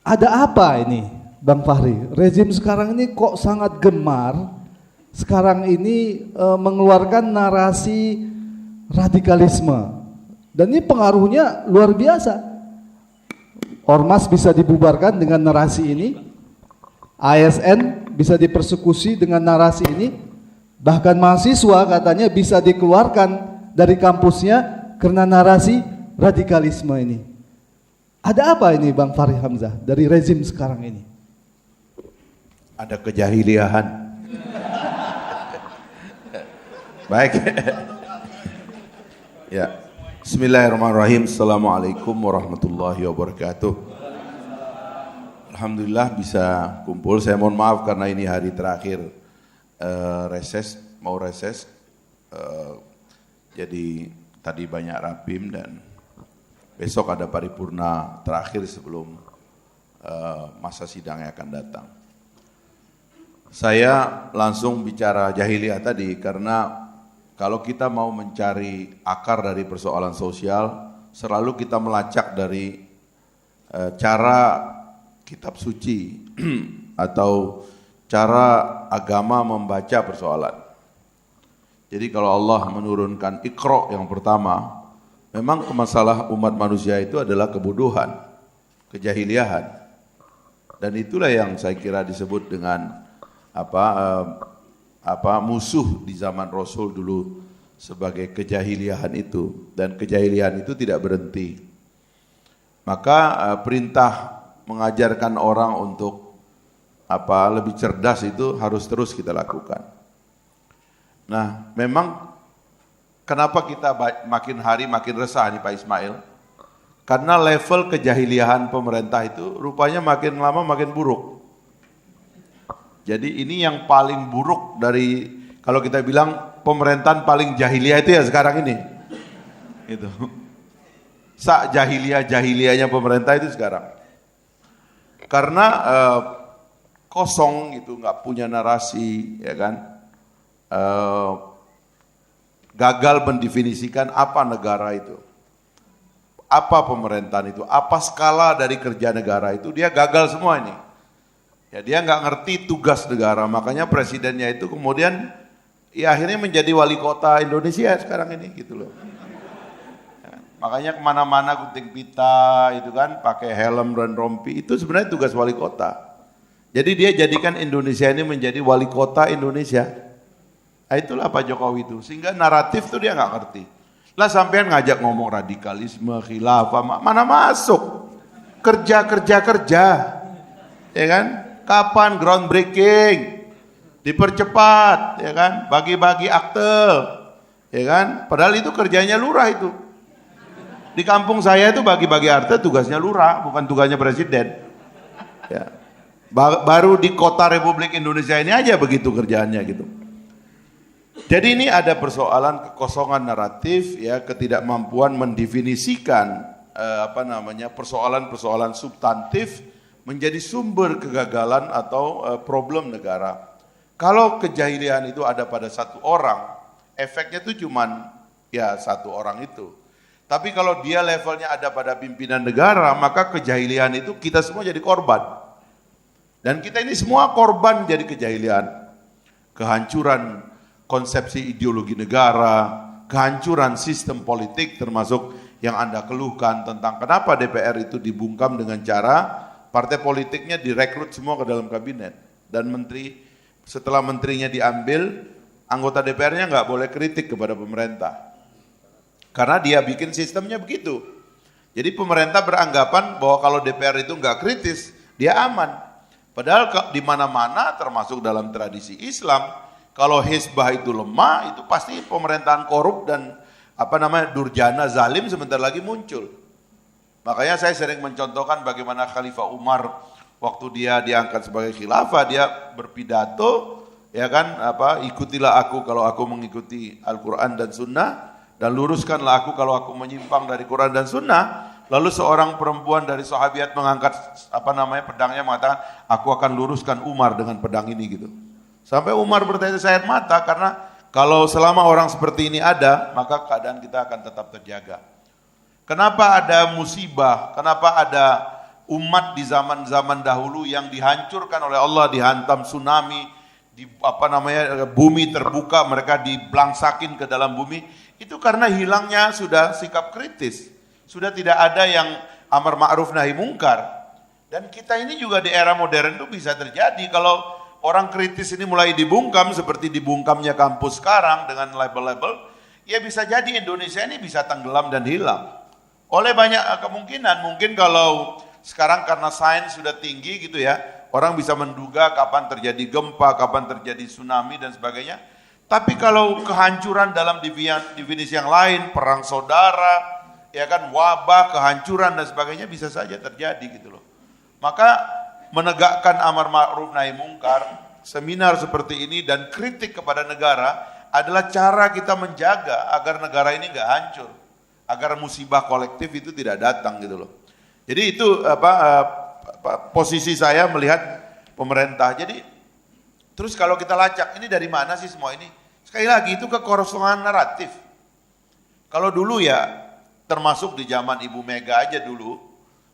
Ada apa ini Bang Fahri? Rezim sekarang ini kok sangat gemar sekarang ini mengeluarkan narasi radikalisme. Dan ini pengaruhnya luar biasa. Ormas bisa dibubarkan dengan narasi ini. ASN bisa dipersekusi dengan narasi ini. Bahkan mahasiswa katanya bisa dikeluarkan dari kampusnya karena narasi radikalisme ini. Ada apa ini Bang Fahri Hamzah dari rezim sekarang ini? Ada kejahiliahan. Baik. Ya. Bismillahirrahmanirrahim. Assalamualaikum warahmatullahi wabarakatuh. Alhamdulillah bisa kumpul. Saya mohon maaf karena ini hari terakhir mau reses. Jadi tadi banyak rapim dan besok ada paripurna terakhir sebelum masa sidangnya akan datang. Saya langsung bicara jahiliyah tadi karena kalau kita mau mencari akar dari persoalan sosial, selalu kita melacak dari cara kitab suci atau cara agama membaca persoalan. Jadi kalau Allah menurunkan Iqra yang pertama, memang masalah umat manusia itu adalah kebodohan, kejahiliahan. Dan itulah yang saya kira disebut dengan musuh di zaman Rasul dulu sebagai kejahiliahan itu, dan kejahiliahan itu tidak berhenti. Maka perintah mengajarkan orang untuk lebih cerdas itu harus terus kita lakukan. Nah, memang kenapa kita makin hari makin resah nih Pak Ismail? Karena level kejahiliahan pemerintah itu rupanya makin lama makin buruk. Jadi ini yang paling buruk dari, kalau kita bilang pemerintahan paling jahiliyah itu ya sekarang ini. Gitu. Sak jahiliyahnya pemerintah itu sekarang. Karena kosong gitu, nggak punya narasi, ya kan? Gagal mendefinisikan apa negara itu. Apa pemerintahan itu, apa skala dari kerja negara itu, dia gagal semua ini. Ya dia nggak ngerti tugas negara, makanya presidennya itu kemudian ya akhirnya menjadi wali kota Indonesia sekarang ini gitu loh. Ya, makanya kemana-mana gunting pita itu kan, pakai helm dan rompi, itu sebenarnya tugas wali kota. Jadi dia jadikan Indonesia ini menjadi wali kota Indonesia. Nah, itulah Pak Jokowi itu, sehingga naratif tuh dia nggak ngerti. Lah sampean ngajak ngomong radikalisme, khilafah, mana masuk? Kerja, ya kan? Kapan groundbreaking, dipercepat, ya kan, bagi-bagi akte, ya kan, padahal itu kerjanya lurah itu. Di kampung saya itu bagi-bagi akte tugasnya lurah, bukan tugasnya presiden. Ya. Baru di kota Republik Indonesia ini aja begitu kerjaannya gitu. Jadi ini ada persoalan kekosongan naratif, ya, ketidakmampuan mendefinisikan persoalan-persoalan substantif menjadi sumber kegagalan atau problem negara. Kalau kejahilian itu ada pada satu orang, efeknya itu cuman ya satu orang itu. Tapi kalau dia levelnya ada pada pimpinan negara, maka kejahilian itu kita semua jadi korban. Dan kita ini semua korban jadi kejahilian. Kehancuran konsepsi ideologi negara, kehancuran sistem politik termasuk yang Anda keluhkan tentang kenapa DPR itu dibungkam dengan cara partai politiknya direkrut semua ke dalam kabinet, dan menteri, setelah menterinya diambil, anggota DPR-nya nggak boleh kritik kepada pemerintah, karena dia bikin sistemnya begitu. Jadi pemerintah beranggapan bahwa kalau DPR itu nggak kritis, dia aman. Padahal di mana-mana, termasuk dalam tradisi Islam, kalau hizbah itu lemah, itu pasti pemerintahan korup dan durjana, zalim sebentar lagi muncul. Makanya saya sering mencontohkan bagaimana Khalifah Umar waktu dia diangkat sebagai khilafah, dia berpidato, ya kan, ikutilah aku kalau aku mengikuti Al-Quran dan Sunnah, dan luruskanlah aku kalau aku menyimpang dari Quran dan Sunnah. Lalu seorang perempuan dari sahabiat mengangkat pedangnya, mengatakan, aku akan luruskan Umar dengan pedang ini gitu. Sampai Umar bertetes air mata, karena kalau selama orang seperti ini ada, maka keadaan kita akan tetap terjaga. Kenapa ada musibah, kenapa ada umat di zaman-zaman dahulu yang dihancurkan oleh Allah, dihantam tsunami, bumi terbuka, mereka diblangsakin ke dalam bumi, itu karena hilangnya sudah sikap kritis. Sudah tidak ada yang amar ma'ruf nahi mungkar. Dan kita ini juga di era modern itu bisa terjadi kalau orang kritis ini mulai dibungkam seperti dibungkamnya kampus sekarang dengan label-label, ya bisa jadi Indonesia ini bisa tenggelam dan hilang. Oleh banyak kemungkinan, mungkin kalau sekarang karena sains sudah tinggi gitu ya, orang bisa menduga kapan terjadi gempa, kapan terjadi tsunami dan sebagainya. Tapi kalau kehancuran dalam definisi yang lain, perang saudara, ya kan, wabah, kehancuran dan sebagainya bisa saja terjadi gitu loh. Maka menegakkan amar ma'ruf nahi mungkar, seminar seperti ini dan kritik kepada negara adalah cara kita menjaga agar negara ini enggak hancur, agar musibah kolektif itu tidak datang gitu loh. Jadi itu posisi saya melihat pemerintah. Jadi terus kalau kita lacak, ini dari mana sih semua ini? Sekali lagi itu kekosongan naratif. Kalau dulu ya, termasuk di zaman Ibu Mega aja dulu,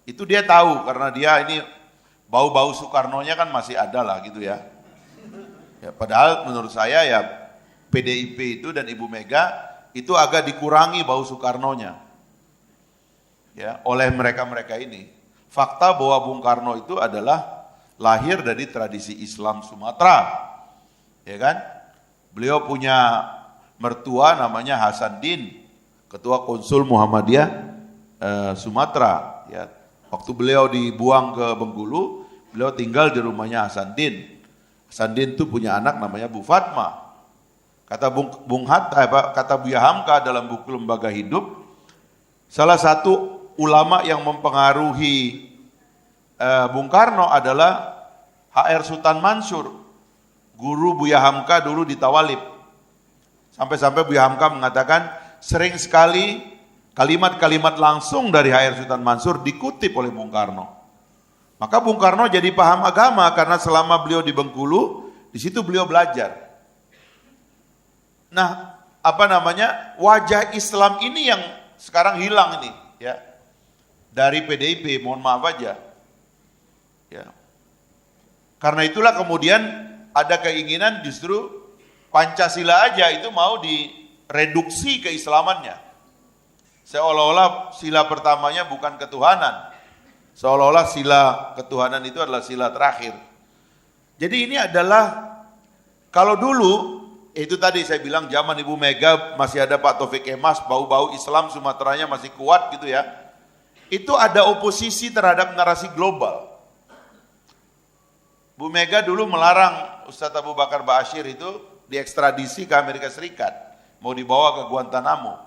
itu dia tahu karena dia ini bau-bau Soekarno-nya kan masih ada lah gitu ya. Ya padahal menurut saya ya PDIP itu dan Ibu Mega itu agak dikurangi bau Soekarno-nya. Ya, oleh mereka-mereka ini. Fakta bahwa Bung Karno itu adalah lahir dari tradisi Islam Sumatera. Ya kan? Beliau punya mertua namanya Hasanuddin, Ketua Konsul Muhammadiyah Sumatera. Ya. Waktu beliau dibuang ke Bengkulu, beliau tinggal di rumahnya Hasanuddin. Hasanuddin itu punya anak namanya Bu Fatma. Kata kata Buya Hamka dalam buku Lembaga Hidup, salah satu ulama yang mempengaruhi Bung Karno adalah HR Sultan Mansur, guru Buya Hamka dulu di Tawalib. Sampai-sampai Buya Hamka mengatakan sering sekali kalimat-kalimat langsung dari HR Sultan Mansur dikutip oleh Bung Karno. Maka Bung Karno jadi paham agama karena selama beliau di Bengkulu, di situ beliau belajar. Nah, wajah Islam ini yang sekarang hilang ini, ya. Dari PDIP, mohon maaf aja. Ya. Karena itulah kemudian ada keinginan justru Pancasila aja itu mau direduksi keislamannya. Seolah-olah sila pertamanya bukan ketuhanan. Seolah-olah sila ketuhanan itu adalah sila terakhir. Jadi ini adalah, kalau dulu, itu tadi saya bilang zaman Ibu Mega masih ada Pak Taufik Kemas, bau-bau Islam Sumateranya masih kuat gitu ya. Itu ada oposisi terhadap narasi global. Bu Mega dulu melarang Ustadz Abu Bakar Ba'asyir itu diekstradisi ke Amerika Serikat. Mau dibawa ke Guantanamo.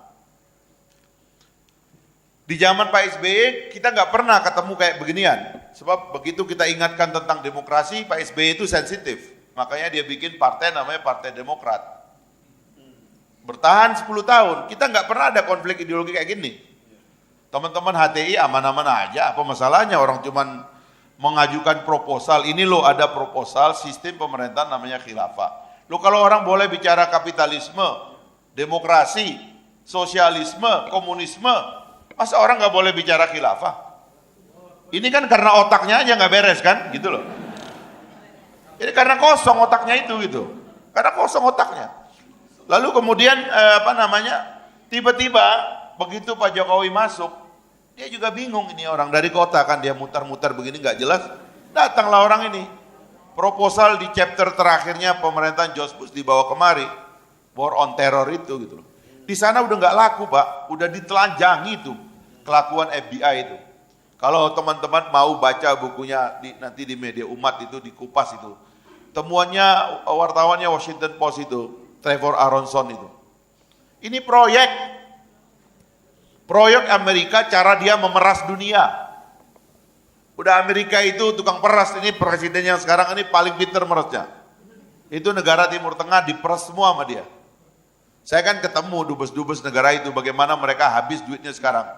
Di zaman Pak SBY kita nggak pernah ketemu kayak beginian. Sebab begitu kita ingatkan tentang demokrasi, Pak SBY itu sensitif. Makanya dia bikin partai namanya Partai Demokrat. Bertahan 10 tahun, kita nggak pernah ada konflik ideologi kayak gini. Teman-teman HTI aman-aman aja, apa masalahnya orang cuman mengajukan proposal, ini loh ada proposal sistem pemerintahan namanya khilafah. Loh kalau orang boleh bicara kapitalisme, demokrasi, sosialisme, komunisme, masa orang nggak boleh bicara khilafah? Ini kan karena otaknya aja nggak beres kan, gitu loh. Ini karena kosong otaknya itu gitu, karena kosong otaknya. Lalu kemudian tiba-tiba begitu Pak Jokowi masuk, dia juga bingung ini orang dari kota kan dia mutar-mutar begini nggak jelas. Datanglah orang ini, proposal di chapter terakhirnya pemerintahan George Bush dibawa kemari, war on terror itu gitu loh. Di sana udah nggak laku Pak, udah ditelanjangi itu kelakuan FBI itu. Kalau teman-teman mau baca bukunya nanti di media umat itu dikupas itu, temuannya wartawannya Washington Post itu, Trevor Aronson itu. Ini proyek Amerika cara dia memeras dunia. Udah Amerika itu tukang peras, ini presiden yang sekarang ini paling pintar merasnya. Itu negara Timur Tengah diperas semua sama dia. Saya kan ketemu dubes-dubes negara itu bagaimana mereka habis duitnya sekarang.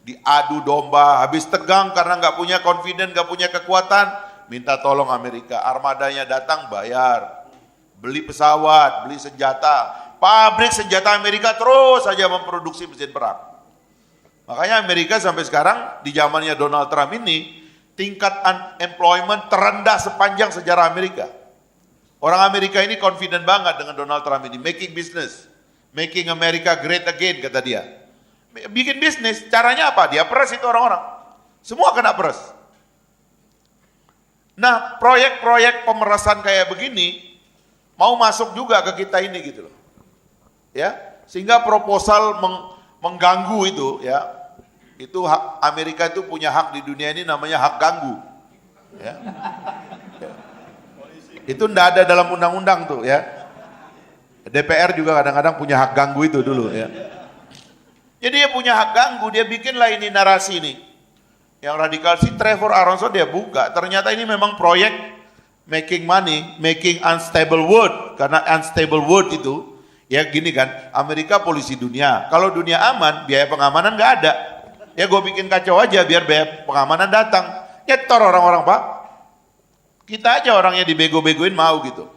Diadu domba, habis tegang karena nggak punya confidence, nggak punya kekuatan, minta tolong Amerika. Armadanya datang bayar, beli pesawat, beli senjata. Pabrik senjata Amerika terus saja memproduksi mesin perang. Makanya Amerika sampai sekarang di zamannya Donald Trump ini tingkat unemployment terendah sepanjang sejarah Amerika. Orang Amerika ini confident banget dengan Donald Trump ini, making business, making America great again kata dia. Bikin bisnis, caranya apa? Dia peres itu orang-orang. Semua kena peres. Nah, proyek-proyek pemerasan kayak begini mau masuk juga ke kita ini gitu loh. Ya, sehingga proposal mengganggu itu ya. Itu hak Amerika itu punya hak di dunia ini namanya hak ganggu. Ya. Itu ndak ada dalam undang-undang tuh ya. DPR juga kadang-kadang punya hak ganggu itu dulu ya. Jadi dia punya hak ganggu, dia bikinlah ini narasi ini. Yang radikal si Trevor Aronson dia buka, ternyata ini memang proyek making money, making unstable world. Karena unstable world itu, ya gini kan, Amerika polisi dunia. Kalau dunia aman, biaya pengamanan nggak ada. Ya gue bikin kacau aja biar biaya pengamanan datang. Nyetor orang-orang Pak. Kita aja orangnya dibego-begoin mau gitu.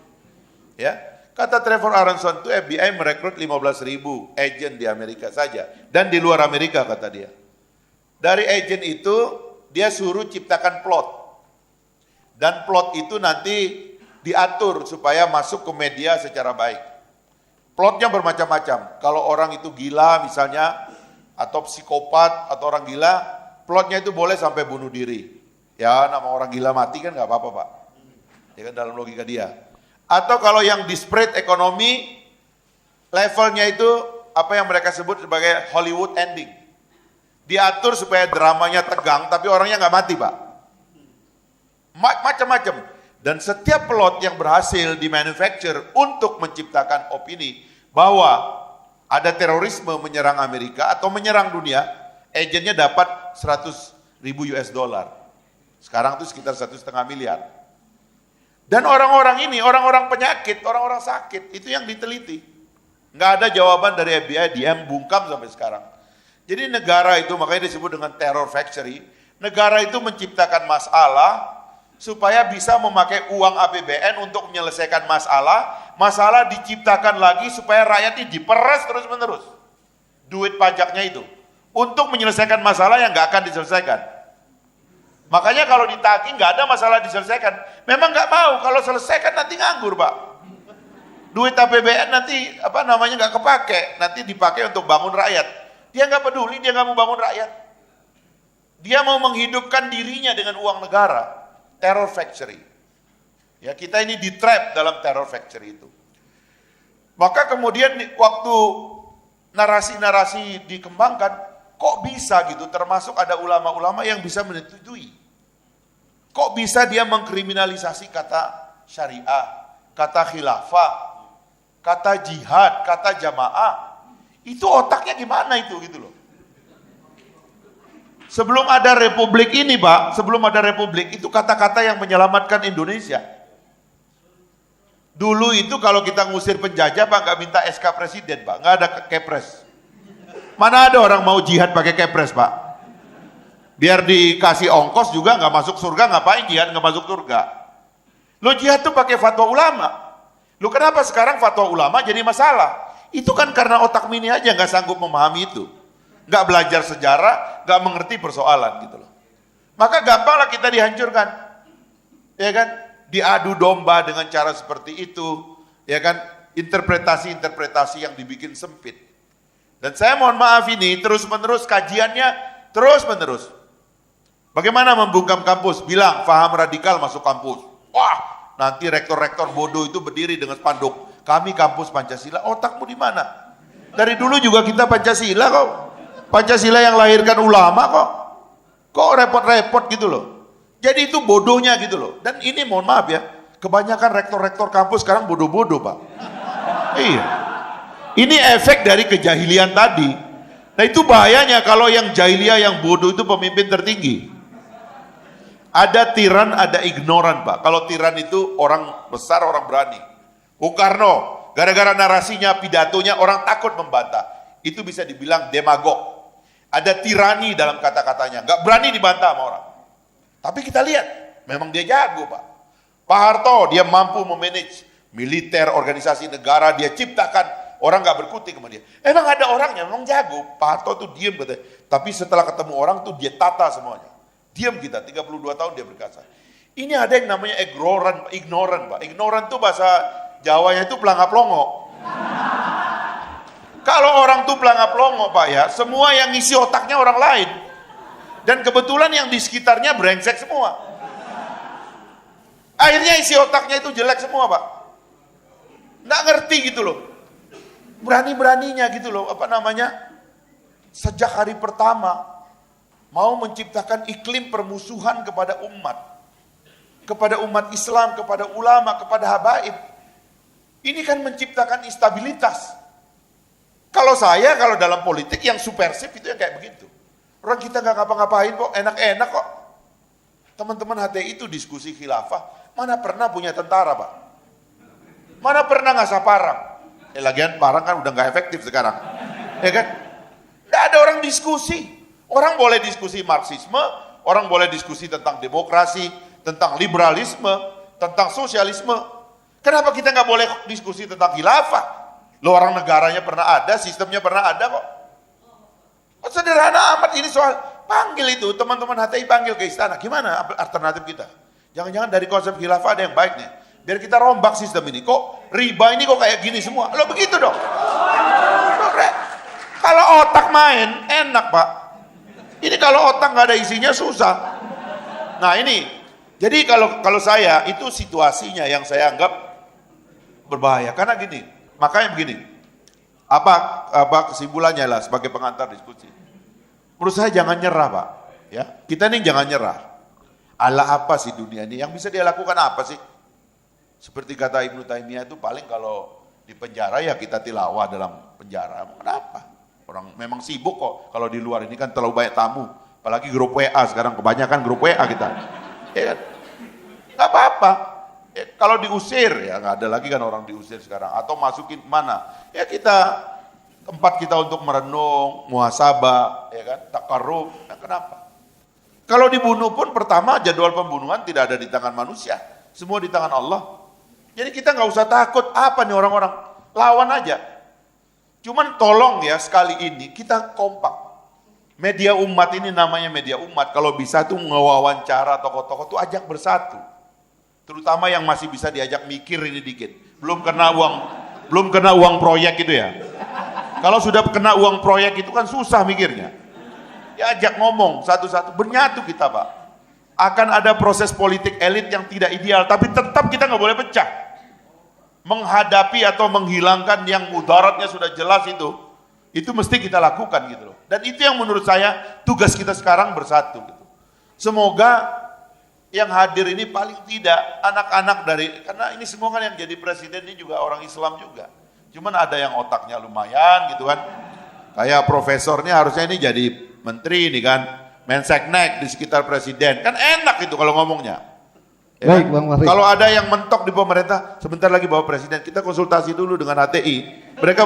Ya. Kata Trevor Aronson itu FBI merekrut 15.000 agen di Amerika saja. Dan di luar Amerika kata dia. Dari agen itu dia suruh ciptakan plot. Dan plot itu nanti diatur supaya masuk ke media secara baik. Plotnya bermacam-macam. Kalau orang itu gila misalnya, atau psikopat, atau orang gila, plotnya itu boleh sampai bunuh diri. Ya nama orang gila mati kan gak apa-apa Pak. Ya kan dalam logika dia. Atau kalau yang disparate ekonomi, levelnya itu apa yang mereka sebut sebagai Hollywood ending. Diatur supaya dramanya tegang, tapi orangnya nggak mati Pak. Macam-macam. Dan setiap plot yang berhasil di manufacture untuk menciptakan opini bahwa ada terorisme menyerang Amerika atau menyerang dunia, agennya dapat 100.000 US dollar. Sekarang itu sekitar 1,5 miliar. Dan orang-orang ini, orang-orang penyakit, orang-orang sakit, itu yang diteliti. Nggak ada jawaban dari FBI, dia bungkam sampai sekarang. Jadi negara itu, makanya disebut dengan terror factory, negara itu menciptakan masalah, supaya bisa memakai uang APBN untuk menyelesaikan masalah, masalah diciptakan lagi supaya rakyat ini diperes terus-menerus. Duit pajaknya itu, untuk menyelesaikan masalah yang nggak akan diselesaikan. Makanya kalau ditagih nggak ada masalah diselesaikan. Memang nggak mau, kalau selesaikan nanti nganggur Pak. Duit APBN nanti nggak kepake, nanti dipakai untuk bangun rakyat. Dia nggak peduli, dia nggak mau bangun rakyat. Dia mau menghidupkan dirinya dengan uang negara. Terror factory. Ya kita ini di-trap dalam terror factory itu. Maka kemudian waktu narasi-narasi dikembangkan, kok bisa gitu, termasuk ada ulama-ulama yang bisa menyetujui. Kok bisa dia mengkriminalisasi kata syariah, kata khilafah, kata jihad, kata jamaah. Itu otaknya gimana itu gitu loh. Sebelum ada republik ini Pak, sebelum ada republik itu kata-kata yang menyelamatkan Indonesia. Dulu itu kalau kita ngusir penjajah Pak nggak minta SK presiden Pak, nggak ada kepres. Mana ada orang mau jihad pakai kepres Pak? Biar dikasih ongkos juga nggak masuk surga, ngapain jihad nggak masuk surga? Lo jihad tuh pakai fatwa ulama. Lo kenapa sekarang fatwa ulama jadi masalah? Itu kan karena otak mini aja nggak sanggup memahami itu. Nggak belajar sejarah, nggak mengerti persoalan gitu loh. Maka gampanglah kita dihancurkan. Ya kan? Diadu domba dengan cara seperti itu, ya kan? Interpretasi-interpretasi yang dibikin sempit. Dan saya mohon maaf ini terus-menerus kajiannya terus-menerus. Bagaimana membungkam kampus? Bilang paham radikal masuk kampus. Wah, nanti rektor-rektor bodoh itu berdiri dengan spanduk. Kami kampus Pancasila. Otakmu di mana? Dari dulu juga kita Pancasila kok. Pancasila yang lahirkan ulama kok. Kok repot-repot gitu loh. Jadi itu bodohnya gitu loh. Dan ini mohon maaf ya, kebanyakan rektor-rektor kampus sekarang bodoh-bodoh Pak. Iya. Ini efek dari kejahilian tadi. Nah itu bahayanya kalau yang jahiliyah, yang bodoh itu pemimpin tertinggi. Ada tiran, ada ignoran Pak. Kalau tiran itu orang besar, orang berani. Bung Karno, gara-gara narasinya, pidatonya orang takut membantah. Itu bisa dibilang demagog. Ada tirani dalam kata-katanya, nggak berani dibantah sama orang. Tapi kita lihat, memang dia jago Pak. Pak Harto, dia mampu memanage militer, organisasi negara, dia ciptakan orang nggak berkutik sama dia. Emang ada orangnya, memang jago. Pak Harto tuh diem katanya. Tapi setelah ketemu orang tuh dia tata semuanya. Diam kita, 32 tahun dia berkuasa. Ini ada yang namanya ignoran Pak. Ignoran tuh bahasa Jawanya itu pelangap-longo. Kalau orang tuh pelangap-longo Pak ya, semua yang ngisi otaknya orang lain. Dan kebetulan yang di sekitarnya brengsek semua. Akhirnya isi otaknya itu jelek semua Pak. Nggak ngerti gitu loh. Berani-beraninya gitu loh, sejak hari pertama mau menciptakan iklim permusuhan kepada umat Islam, kepada ulama, kepada habaib. Ini kan menciptakan instabilitas. Kalau dalam politik yang subversif itu yang kayak begitu. Orang kita nggak ngapa-ngapain kok, enak-enak kok. Teman-teman HTI itu diskusi khilafah, mana pernah punya tentara Pak? Mana pernah ngasah parang? Lagian parang kan udah nggak efektif sekarang, ya kan? Nggak ada orang diskusi. Orang boleh diskusi Marxisme, orang boleh diskusi tentang demokrasi, tentang liberalisme, tentang sosialisme. Kenapa kita nggak boleh diskusi tentang khilafah? Lo orang negaranya pernah ada, sistemnya pernah ada kok. Sederhana amat ini soal. Panggil itu teman-teman HTI, panggil ke istana. Gimana alternatif kita? Jangan-jangan dari konsep khilafah ada yang baik nih. Biar kita rombak sistem ini. Kok riba ini kok kayak gini semua? Lo begitu dong. Kalau otak main, enak Pak. Ini kalau otak nggak ada isinya susah. Nah ini, jadi kalau saya itu situasinya yang saya anggap berbahaya. Karena gini, makanya begini. Apa kesimpulannya lah sebagai pengantar diskusi. Menurut saya jangan nyerah Pak. Ya, kita nih jangan nyerah. Allah apa sih dunia ini? Yang bisa dia lakukan apa sih? Seperti kata Ibnu Taimiyah itu paling kalau di penjara ya kita tilawah dalam penjara. Kenapa? Orang memang sibuk kok. Kalau di luar ini kan terlalu banyak tamu. Apalagi grup WA sekarang, kebanyakan grup WA kita. Ya kan? Gak apa-apa. Ya, kalau diusir ya nggak ada lagi kan orang diusir sekarang. Atau masukin mana? Ya kita tempat kita untuk merenung, muhasabah, ya kan? Takarrub. Nah, kenapa? Kalau dibunuh pun pertama jadwal pembunuhan tidak ada di tangan manusia. Semua di tangan Allah. Jadi kita nggak usah takut, apa nih orang-orang, lawan aja. Cuman tolong ya sekali ini kita kompak. Media umat ini namanya media umat, kalau bisa tuh ngewawancara tokoh-tokoh tuh ajak bersatu. Terutama yang masih bisa diajak mikir ini dikit. Belum kena uang proyek gitu ya. Kalau sudah kena uang proyek itu kan susah mikirnya. Ya ajak ngomong satu-satu, bernyatu kita Pak. Akan ada proses politik elit yang tidak ideal, tapi tetap kita nggak boleh pecah. Menghadapi atau menghilangkan yang mudaratnya sudah jelas itu mesti kita lakukan gitu loh. Dan itu yang menurut saya tugas kita sekarang bersatu gitu. Semoga yang hadir ini paling tidak anak-anak karena ini semua kan yang jadi presiden ini juga orang Islam juga. Cuman ada yang otaknya lumayan gitu kan. Kayak profesornya harusnya ini jadi menteri nih kan. Menseknek di sekitar presiden. Kan enak itu kalau ngomongnya. Ya Baik, kan? Bang Fahri. Kalau ada yang mentok di pemerintah, sebentar lagi bawa presiden, kita konsultasi dulu dengan HTI. Mereka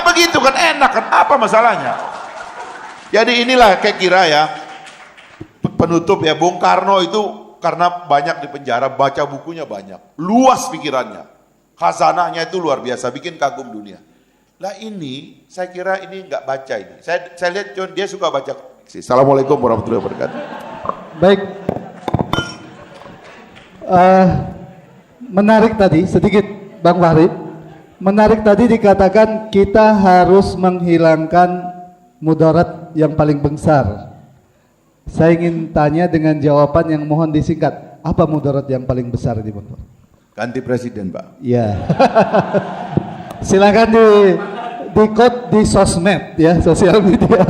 begitu kan enak kan, apa masalahnya? Jadi inilah kayak kira ya, penutup ya, Bung Karno itu karena banyak di penjara, baca bukunya banyak. Luas pikirannya, khazanahnya itu luar biasa, bikin kagum dunia. Lah ini, saya kira ini nggak baca ini. Saya lihat dia suka baca. Assalamualaikum warahmatullahi wabarakatuh. Baik. Menarik tadi sedikit Bang Fahri. Menarik tadi dikatakan kita harus menghilangkan mudarat yang paling besar. Saya ingin tanya dengan jawaban yang mohon disingkat. Apa mudarat yang paling besar di Bang? Ganti presiden, Pak. Iya. Silakan di quote di sosmed ya, sosial media.